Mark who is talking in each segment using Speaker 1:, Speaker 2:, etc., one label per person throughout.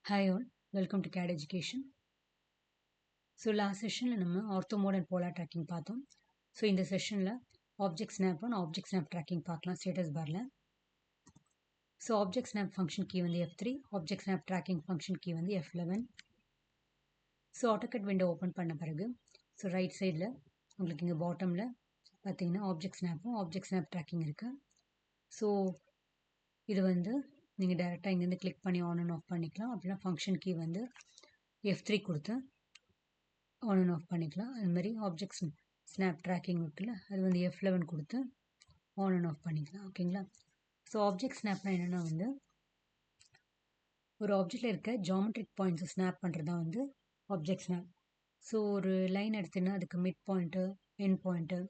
Speaker 1: Hi all, welcome to CAD Education. So last session நம்ம ortho mode and polar tracking பார்த்தோம். So இந்த செஷனில் object snap on object snap tracking பார்க்கலாம் status barல. So object snap function key வந்து F3, object snap tracking function key வந்து F11. So AutoCAD window open பண்ண பிறகு so right sideல உங்களுக்கு இங்கே bottomல பார்த்தீங்கன்னா object snapம் object snap tracking இருக்கு. So இது வந்து நீங்கள் டைரெக்டாக இங்கேருந்து கிளிக் பண்ணி ஆன் அண்ட் ஆஃப் பண்ணிக்கலாம். அப்படின்னா ஃபங்க்ஷன் கீ வந்து F3 கொடுத்து ஆன் அண்ட் ஆஃப் பண்ணிக்கலாம். அதுமாதிரி ஆப்ஜெக்ட்ஸ் ஸ்னாப் ட்ராக்கிங் இருக்குல்ல, அது வந்து F11 கொடுத்து ஆன் அண்ட் ஆஃப் பண்ணிக்கலாம். ஓகேங்களா? ஸோ ஆப்ஜெக்ட் ஸ்னாப்னா என்னென்னா வந்து ஒரு ஆப்ஜெக்டில் இருக்க ஜாமெட்ரிக் பாயிண்ட்ஸை ஸ்னாப் பண்ணுறது தான் வந்து ஆப்ஜெக்ட் ஸ்னாப். ஸோ ஒரு லைன் எடுத்தீங்கன்னா அதுக்கு மிட் பாயிண்ட்டு எண்ட் பாயிண்ட்டு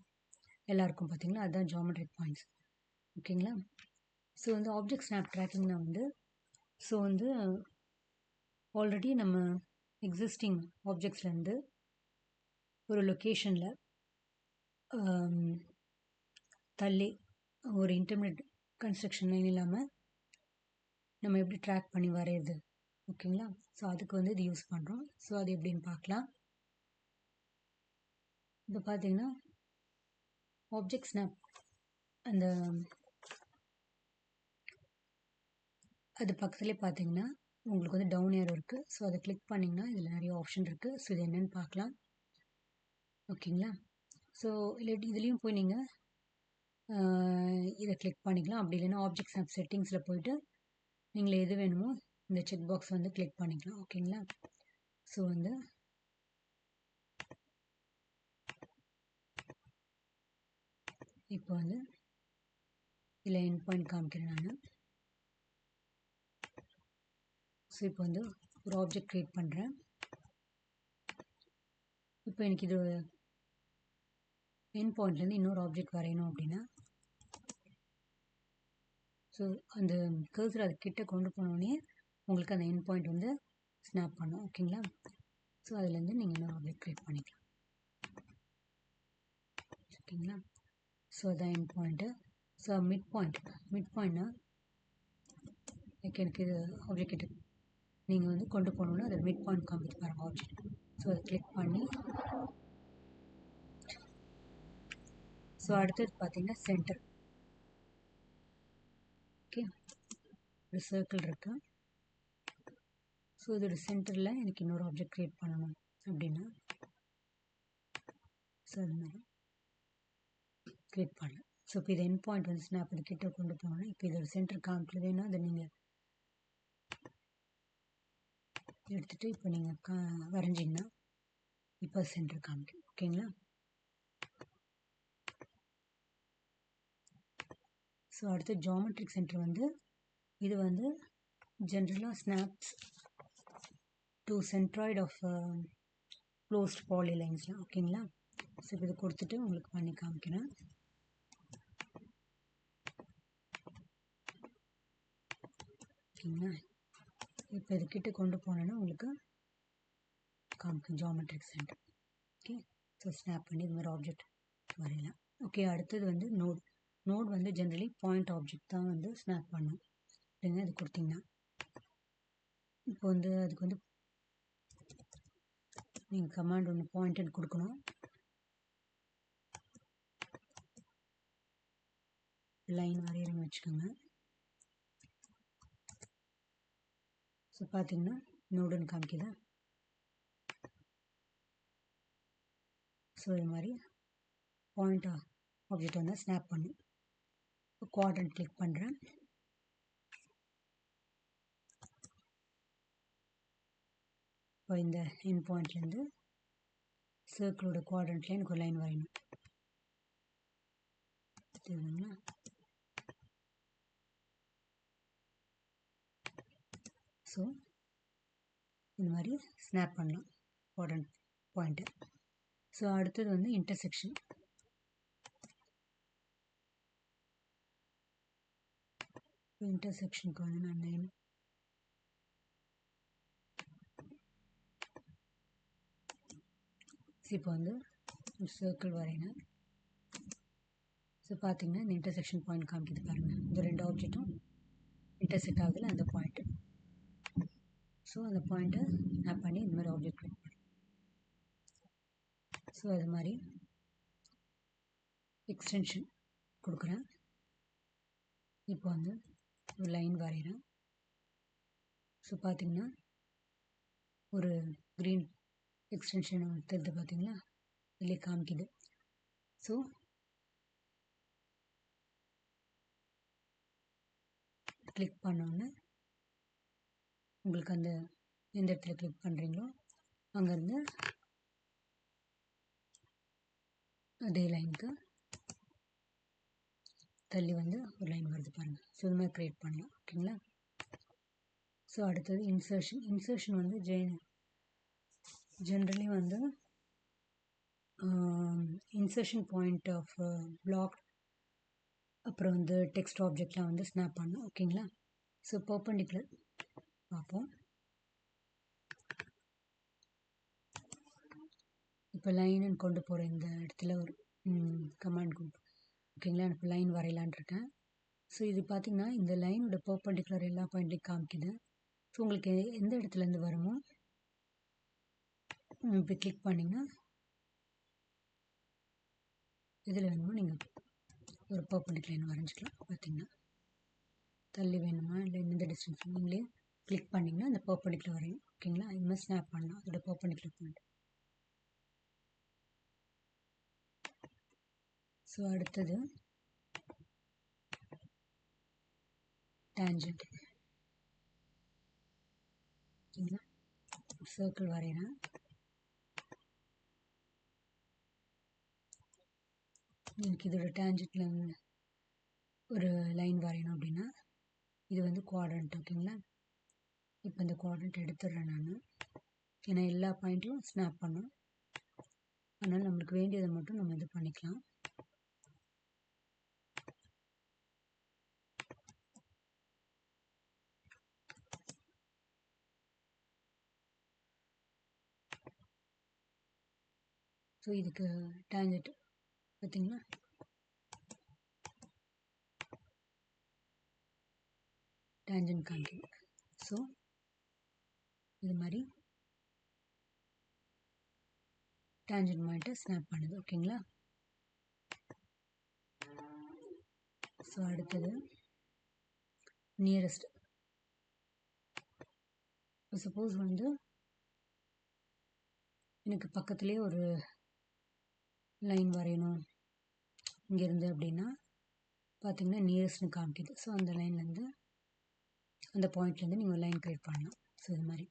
Speaker 1: எல்லாம் இருக்கும் பார்த்தீங்களா, அதுதான் ஜாமெட்ரிக் பாயிண்ட்ஸ். ஓகேங்களா? ஸோ வந்து ஆப்ஜெக்ட் ஸ்னாப் ட்ராக்கிங்னா வந்து ஸோ வந்து ஆல்ரெடி நம்ம எக்ஸிஸ்டிங் ஆப்ஜெக்ட்ஸ்லேருந்து ஒரு லொக்கேஷனில் தள்ளி ஒரு இன்டர்மீடியட் கன்ஸ்ட்ரக்ஷன் லைன் இல்லாமல் நம்ம எப்படி ட்ராக் பண்ணி வரையிறது. ஓகேங்களா? ஸோ அதுக்கு வந்து இது யூஸ் பண்ணுறோம். ஸோ அது எப்படின்னு பார்க்கலாம். இப்போ பார்த்தீங்கன்னா ஆப்ஜெக்ட் ஸ்னாப் அந்த அது பக்கத்துலேயே பார்த்தீங்கன்னா உங்களுக்கு வந்து டவுன் ஏரோ இருக்குது. ஸோ அதை கிளிக் பண்ணிங்கன்னா இதில் நிறைய ஆப்ஷன் இருக்குது. ஸோ இது என்னென்னு பார்க்கலாம். ஓகேங்களா? ஸோ இல்லாட்டி இதுலேயும் போய் நீங்கள் இதை கிளிக் பண்ணிக்கலாம். அப்படி இல்லைன்னா ஆப்ஜெக்ட் ஸ்னாப் செட்டிங்ஸில் போயிட்டு நீங்கள் எது வேணுமோ இந்த செக் பாக்ஸ் வந்து கிளிக் பண்ணிக்கலாம். ஓகேங்களா? ஸோ வந்து இப்போ வந்து இதில் எண்ட் பாயிண்ட் காமிக்கிறேன் நான். ஸோ இப்போ வந்து ஒரு ஆப்ஜெக்ட் க்ரியேட் பண்ணுறேன். இப்போ எனக்கு இது எண்ட் பாயிண்ட்லேருந்து இன்னொரு ஆப்ஜெக்ட் வரையணும் அப்படின்னா ஸோ அந்த கர்சர் அது கிட்ட கொண்டு போனோடனே உங்களுக்கு அந்த எண்ட் பாயிண்ட் வந்து ஸ்னாப் பண்ணும். ஓகேங்களா? ஸோ அதுலேருந்து நீங்கள் இன்னொரு ஆப்ஜெக்ட் க்ரியேட் பண்ணிக்கலாம். ஓகேங்களா? ஸோ அதான் எண்ட் பாயிண்ட்டு. ஸோ மிட் பாயிண்ட்னா எனக்கு இது ஆப்ஜெக்ட் கிட்ட நீங்கள் வந்து கொண்டு போகணுன்னா அதை மிட் பாயிண்ட் காமிச்சு பாருங்கள் ஆப்ஜெக்ட். ஸோ அதை கிளிக் பண்ணி ஸோ அடுத்தது பார்த்தீங்கன்னா சென்டர். ஓகே, ஒரு சர்க்கிள் இருக்கு. ஸோ இதோட சென்டரில் எனக்கு இன்னொரு ஆப்ஜெக்ட் க்ரியேட் பண்ணணும் அப்படின்னா ஸோ அது மாதிரி க்ரியேட் பண்ணலாம். ஸோ இப்போ இது எண்ட் பாயிண்ட் வந்து ஸ்னாப் இது கிட்ட கொண்டு போகணுன்னா இப்போ இதோட சென்டர் காமிக்கலதுன்னா அதை நீங்கள் எடுத்துகிட்டு இப்போ நீங்கள் வரைஞ்சிங்கன்னா இப்போ சென்டர் காமிக்கும். ஓகேங்களா? ஸோ அடுத்து ஜாமெட்ரிக் சென்டர் வந்து இது வந்து ஜென்ரலாக snaps to centroid of closest பாலிலைன்ஸ்லாம். ஓகேங்களா? ஸோ இப்போ இது கொடுத்துட்டு உங்களுக்கு பண்ணி காமிக்கிறேன். ஓகேங்களா? இப்போ இதுக்கிட்ட கொண்டு போனோன்னா உங்களுக்கு காமிக்கும் geometric centre. Okay, so snap பண்ணி இது மாதிரி ஆப்ஜெக்ட் வரையலாம். ஓகே, அடுத்தது வந்து நோட் வந்து ஜென்ரலி பாயிண்ட் ஆப்ஜெக்ட் தான் வந்து ஸ்னாப் பண்ணும் அப்படின்னா இது கொடுத்தீங்கன்னா இப்போ வந்து அதுக்கு வந்து நீங்கள் கமாண்ட் ஒன்று பாயிண்டட் கொடுக்கணும். லைன் வரையறன்னு வச்சுக்கோங்க. ஸோ பார்த்தீங்கன்னா நோடுன்னு காமிக்குதா. ஸோ இது மாதிரி பாயிண்ட் ஆப்ஜெக்ட் வந்து ஸ்னாப் பண்ணும். இப்போ குவாட்ரண்ட் கிளிக் பண்ணுறேன். இப்போ இந்த எண்ட் பாயிண்ட்லேருந்து சர்க்கிளோட குவாட்ரண்ட்லேயே எனக்கு ஒரு லைன் வரையணும். தெரியுதுங்களா? ஸோ இந்த மாதிரி ஸ்னாப் பண்ணலாம் குவாட்ரண்ட் பாயிண்ட்டு. ஸோ அடுத்தது வந்து இன்டர்செக்ஷன். இன்டர்செக்ஷனுக்கு வந்து நான் நேம் இப்போ வந்து ஒரு சர்க்கிள் வரையினேன். ஸோ பார்த்தீங்கன்னா இந்த இன்டர்செக்ஷன் பாயிண்ட் காமிக்குது பாருங்கள். இந்த ரெண்டு ஆப்ஜெக்ட்டும் இன்டர்செக்ட் ஆகுதுல அந்த பாயிண்ட்டு. ஸோ ஸோ அந்த பாயிண்ட்டை மேப் பண்ணி இந்த மாதிரி ஆப்ஜெக்ட் க்ரியேட் பண்ணலாம். ஸோ அது மாதிரி எக்ஸ்டென்ஷன் கொடுக்குறேன். இப்போ வந்து ஒரு லைன் வரைகிறேன். ஸோ பார்த்திங்கன்னா ஒரு க்ரீன் எக்ஸ்டென்ஷன் தெரியுது பார்த்தீங்களா, இதிலே காமிக்குது. ஸோ கிளிக் பண்ணோன்னே உங்களுக்கு அந்த எந்த இடத்துல கிளிக் பண்ணுறீங்களோ அங்கேருந்து அதே லைனுக்கு தள்ளி வந்து ஒரு லைன் வருது பாருங்கள். ஸோ இது மாதிரி க்ரியேட் பண்ணலாம். ஓகேங்களா. ஸோ அடுத்தது இன்சர்ஷன் வந்து ஜென்ரலி வந்து இன்சர்ஷன் பாயிண்ட் ஆஃப் பிளாக் அப்புறம் வந்து டெக்ஸ்ட் ஆப்ஜெக்ட்லாம் வந்து ஸ்னாப் பண்ணணும். ஓகேங்களா. ஸோ பர்பெண்டிகுலர் பார்ப்போம். இப்போ லைனுன்னு கொண்டு போகிற இந்த இடத்துல ஒரு கமாண்ட் கொண்டு, ஓகேங்களா. இப்போ லைன் வரையலான் இருக்கேன். ஸோ இது பார்த்திங்கன்னா இந்த லைனோட பர்பெண்டிகுலர் எல்லா பாயிண்ட்லையும் காமிக்குது. ஸோ உங்களுக்கு எந்த இடத்துலேருந்து வருமோ இப்போ கிளிக் பண்ணிங்கன்னா இதில் வேணுமோ நீங்கள் ஒரு பர்பெண்டிகுலர் லைன் வரைஞ்சிக்கலாம். பார்த்திங்கன்னா தள்ளி வேணுமா இல்லை எந்த டிஸ்டன்ஸ் நீங்களே கிளிக் பண்ணிங்கன்னா அந்த பர்பெண்டிகுலர் வரையும். ஓகேங்களா. இது மாதிரி ஸ்னாப் பண்ணலாம் அதோட பர்பெண்டிகுலர் பாயிண்ட். ஸோ அடுத்தது டேஞ்சன்ட். ஓகேங்களா. சர்க்கிள் வரைகிறேன். எனக்கு இதோட டேஞ்சன்ட்டில் ஒரு லைன் வரையணும் அப்படின்னா இது வந்து குவாட்ரண்ட். ஓகேங்களா. இப்போ இந்த குவாட்ரண்ட் எடுத்துடுறேன் நான், ஏன்னா எல்லா பாயிண்ட்டும் ஸ்னாப் பண்ணோம். அதனால் நம்மளுக்கு வேண்டியதை மட்டும் நம்ம இது பண்ணிக்கலாம். ஸோ இதுக்கு டேஞ்சன்ட் பார்த்தீங்கன்னா டேஞ்சன்ட் காமிக்குது. ஸோ இது மாதிரி டேஞ்சன்ட் பாயிண்ட்டை ஸ்னாப் பண்ணுது. ஓகேங்களா. ஸோ அடுத்தது நியரஸ்ட். சப்போஸ் வந்து எனக்கு பக்கத்துலேயே ஒரு லைன் வரையணும் இங்கேருந்து அப்படின்னா பார்த்திங்கன்னா நியரஸ்ட்னு காமிக்குது. ஸோ அந்த லைன்லேருந்து அந்த பாயிண்ட்லேருந்து நீங்கள் லைன் க்ரியேட் பண்ணலாம். ஸோ இது மாதிரி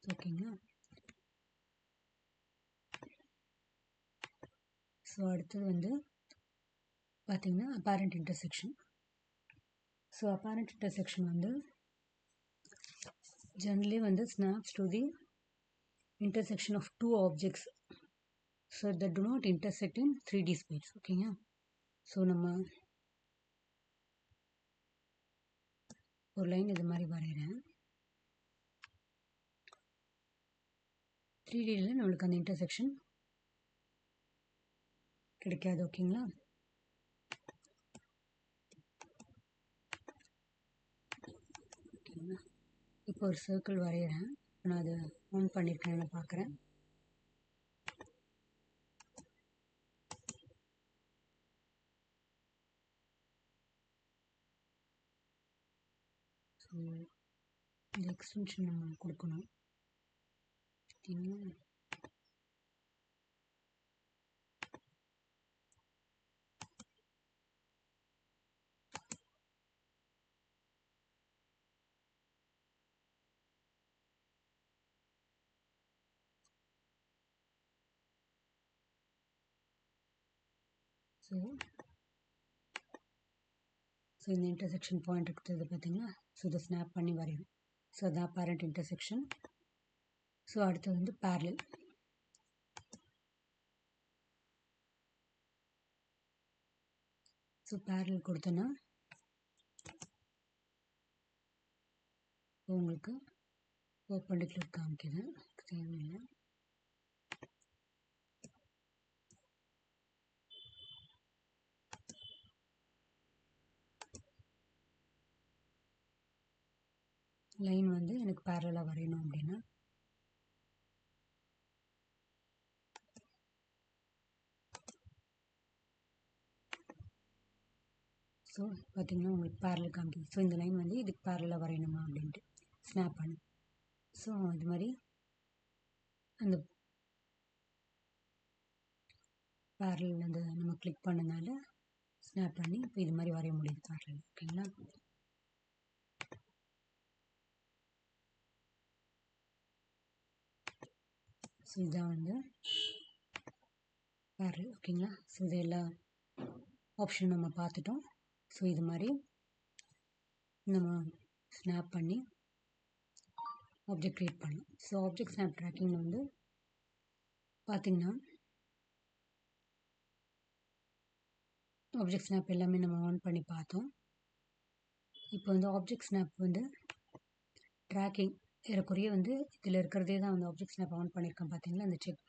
Speaker 1: ஓகேங்களா. ஸோ அடுத்தது வந்து பார்த்திங்கன்னா apparent intersection. So apparent intersection வந்து ஜென்ரலி வந்து snaps to the intersection of two objects so that do not intersect in 3D space. ஓகேங்க. ஸோ நம்ம ஒரு லைன் இது மாதிரி வரைகிறேன். 3Dயில் நம்மளுக்கு அந்த இன்டர்செக்ஷன் கிடைக்காது. ஓகேங்களா. ஓகேங்களா. இப்போ ஒரு சர்க்கிள் வரைகிறேன். நான் அதை ஆன் பண்ணியிருக்கேன்னு பார்க்குறேன். ஸோ இந்த எக்ஸ்டென்ஷன் நம்ம கொடுக்கணும். ஓகேங்களா. ஸோ இந்த இன்டர்செக்ஷன் பாயிண்ட் எடுத்தது பார்த்தீங்களா. ஸோ இதை ஸ்னாப் பண்ணி வரையும். ஸோ அதான் அப்பேரண்ட் இன்டர்செக்ஷன். ஸோ அடுத்தது வந்து parallel. ஸோ parallel கொடுத்தோன்னா உங்களுக்கு பர்பெண்டிகுலர் காமிக்குது. தேவையில்லை. லைன் வந்து எனக்கு பேரலாக வரையணும் அப்படின்னா ஸோ பார்த்திங்கன்னா உங்களுக்கு பேரல் காமிக்குது. ஸோ இந்த லைன் வந்து இதுக்கு பேரலாக வரையணுமா அப்படின்ட்டு ஸ்னாப் பண்ணு. ஸோ அது மாதிரி அந்த பேரல் அந்த நம்ம கிளிக் பண்ணனால ஸ்னாப் பண்ணி இப்போ இது மாதிரி வரைய முடியுது பேரல். ஓகேங்களா? ஸோ இதான் வந்து பேரல். ஓகேங்களா? ஸோ இது எல்லா ஆப்ஷன் நம்ம பார்த்துட்டோம். ஸோ இது மாதிரி நம்ம ஸ்னாப் பண்ணி ஆப்ஜெக்ட் க்ரியேட் பண்ணலாம். ஸோ ஆப்ஜெக்ட் ஸ்னாப் ட்ராக்கிங் வந்து பார்த்திங்கன்னா ஆப்ஜெக்ட் ஸ்னாப் எல்லாமே நம்ம ஆன் பண்ணி பார்த்தோம். இப்போ வந்து ஆப்ஜெக்ட் ஸ்னாப் வந்து ட்ராக்கிங் ஏறக்குறைய வந்து இதில் இருக்கிறதே தான் வந்து ஆப்ஜெக்ட் ஸ்னாப் ஆன் பண்ணியிருக்கேன். பார்த்தீங்களா? இந்த செக்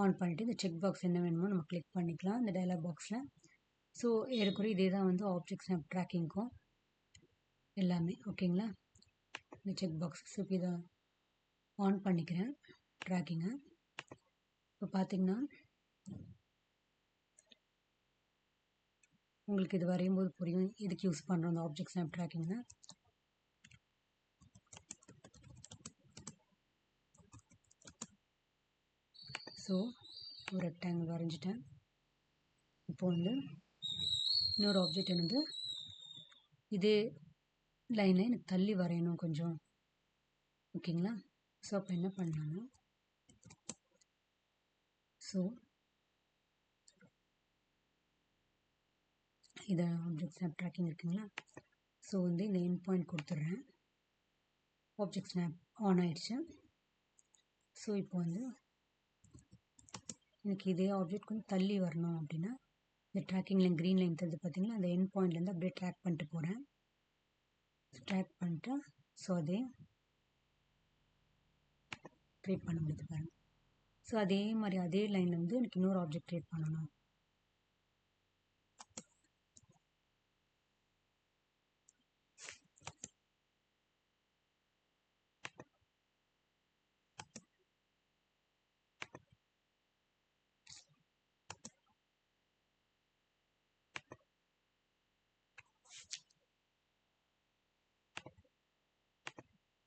Speaker 1: ஆன் பண்ணிவிட்டு இந்த செக் பாக்ஸ் என்ன வேணுமோ நம்ம கிளிக் பண்ணிக்கலாம் இந்த டயலாக் பாக்ஸில். ஸோ ஏறக்குறைய இதே தான் வந்து ஆப்ஜெக்ட் ஸ்னாப் ட்ராக்கிங்க்கும் எல்லாமே. ஓகேங்களா? இந்த செக் பாக்ஸ் ஸோ இப்போ இதை ஆன் பண்ணிக்கிறேன் ட்ராக்கிங்கை. இப்போ பார்த்திங்கன்னா உங்களுக்கு இது வரையும்போது புரியும் எதுக்கு யூஸ் பண்ணுறோம் அந்த ஆப்ஜெக்ட் ஸ்னாப் ட்ராக்கிங்னு. ஸோ ஒரு ரெக்டாங்கிள் வரைஞ்சிட்டேன். இப்போ வந்து இன்னொரு ஆப்ஜெக்ட் வந்து இதே லைனில் எனக்கு தள்ளி வரையணும் கொஞ்சம். ஓகேங்களா? ஸோ அப்போ என்ன பண்ணலான்னா ஸோ இதை ஆப்ஜெக்ட் ஸ்னாப் ட்ராக்கிங் இருக்குங்களா? ஸோ வந்து இந்த எண்ட் பாயிண்ட் கொடுத்துட்றேன். ஆப்ஜெக்ட் ஸ்னாப் ஆன் ஆயிடுச்சு. ஸோ இப்போ வந்து எனக்கு இதே ஆப்ஜெக்ட் கொஞ்சம் தள்ளி வரணும் அப்படின்னா இந்த ட்ராக்கிங் லைன் க்ரீன் லைன் தருது பார்த்தீங்களா? அந்த எண்ட் பாயிண்ட்லேருந்து அப்படியே ட்ராக் பண்ணிட்டு போகிறேன். ட்ராக் பண்ணிட்டு ஸோ அதே க்ரியேட் பண்ண முடியுது பாருங்கள். ஸோ அதே மாதிரி அதே லைனில் வந்து எனக்கு இன்னொரு ஆப்ஜெக்ட் க்ரியேட் பண்ணணும்.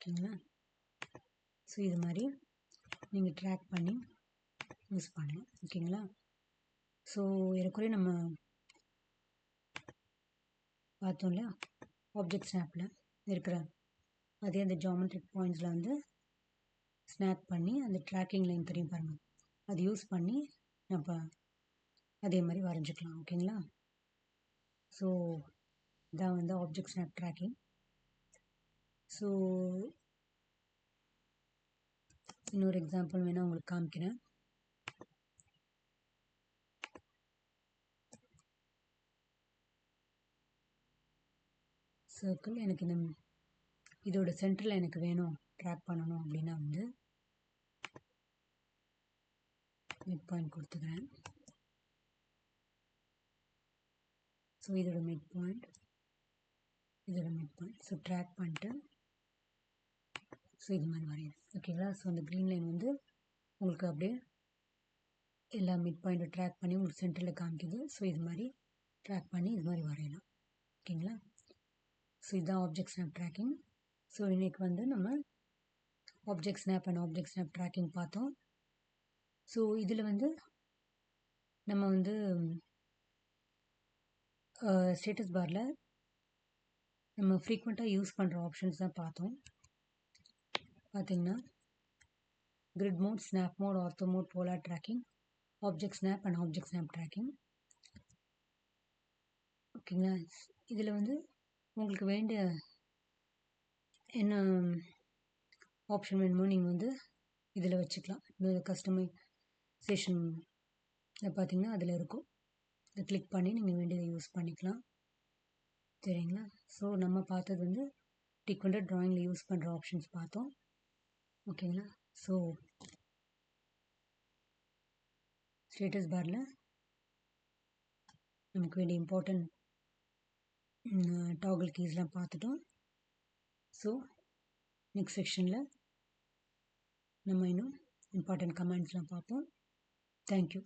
Speaker 1: ஓகேங்களா? ஸோ இது மாதிரி நீங்கள் ட்ராக் பண்ணி யூஸ் பண்ணலாம். ஓகேங்களா? ஸோ ஏறக்குறைய நம்ம பார்த்தோம் இல்லையா ஆப்ஜெக்ட் ஸ்னாப்பில் இருக்கிற அதே அந்த ஜாமெட்ரிக் பாயிண்ட்ஸில் வந்து ஸ்னாப் பண்ணி அந்த ட்ராக்கிங் லைன் தெரியும் பாருங்கள், அது யூஸ் பண்ணி நம்ம அதே மாதிரி வரைஞ்சிக்கலாம். ஓகேங்களா? ஸோ இதான் வந்து ஆப்ஜெக்ட் ஸ்னாப் ட்ராக்கிங். ஸோ இன்னொரு எக்ஸாம்பிள் வேணால் உங்களுக்கு காமிக்கிறேன். சர்க்கிள் எனக்கு இந்த இதோட சென்டரில் எனக்கு வேணும் ட்ராக் பண்ணணும் அப்படின்னா வந்து மிட் பாயிண்ட் கொடுத்துக்கிறேன். ஸோ இதோட மிட் பாயிண்ட் ஸோ ட்ராக் பண்ணிட்டு ஸோ இது மாதிரி வரையும். ஓகேங்களா? ஸோ அந்த க்ரீன் லைன் வந்து உங்களுக்கு அப்படியே எல்லா மிட் பாயிண்ட்டை ட்ராக் பண்ணி உங்களுக்கு சென்டரில் காமிக்குது. ஸோ இது மாதிரி ட்ராக் பண்ணி இது மாதிரி வரையலாம். ஓகேங்களா? ஸோ இதுதான் ஆப்ஜெக்ட் ஸ்னாப் ட்ராக்கிங். ஸோ இன்றைக்கி வந்து நம்ம object snap and object snap tracking பார்த்தோம். ஸோ இதில் வந்து நம்ம வந்து ஸ்டேட்டஸ் பாரில் நம்ம ஃப்ரீக்வெண்ட்டாக யூஸ் பண்ணுற ஆப்ஷன்ஸ் தான் பார்த்தோம். பார்த்திங்கன்னா grid mode, snap mode, ortho mode, polar tracking, object snap and object snap tracking. ஓகேங்களா? இதில் வந்து உங்களுக்கு வேண்டிய என்ன ஆப்ஷன் வேணுமோ நீங்கள் வந்து இதில் வச்சுக்கலாம். இந்த கஸ்டமைசேஷன் பார்த்தீங்கன்னா அதில் இருக்கும். இதை கிளிக் பண்ணி நீங்கள் வேண்டியதை யூஸ் பண்ணிக்கலாம். சரிங்களா? ஸோ நம்ம பார்த்தது வந்து ஃப்ரீக்வெண்ட்டாக ட்ராயிங்கில் யூஸ் பண்ணுற ஆப்ஷன்ஸ் பார்த்தோம். ஓகேங்களா? ஸோ ஸ்டேட்டஸ் பாரில் நமக்கு வேண்டிய இம்பார்ட்டன்ட் டாகிள் கீஸ்லாம் பார்த்துட்டோம். ஸோ நெக்ஸ்ட் செக்ஷனில் நம்ம இன்னும் இம்பார்ட்டன்ட் கமெண்ட்ஸ்லாம் பார்ப்போம். தேங்க்யூ.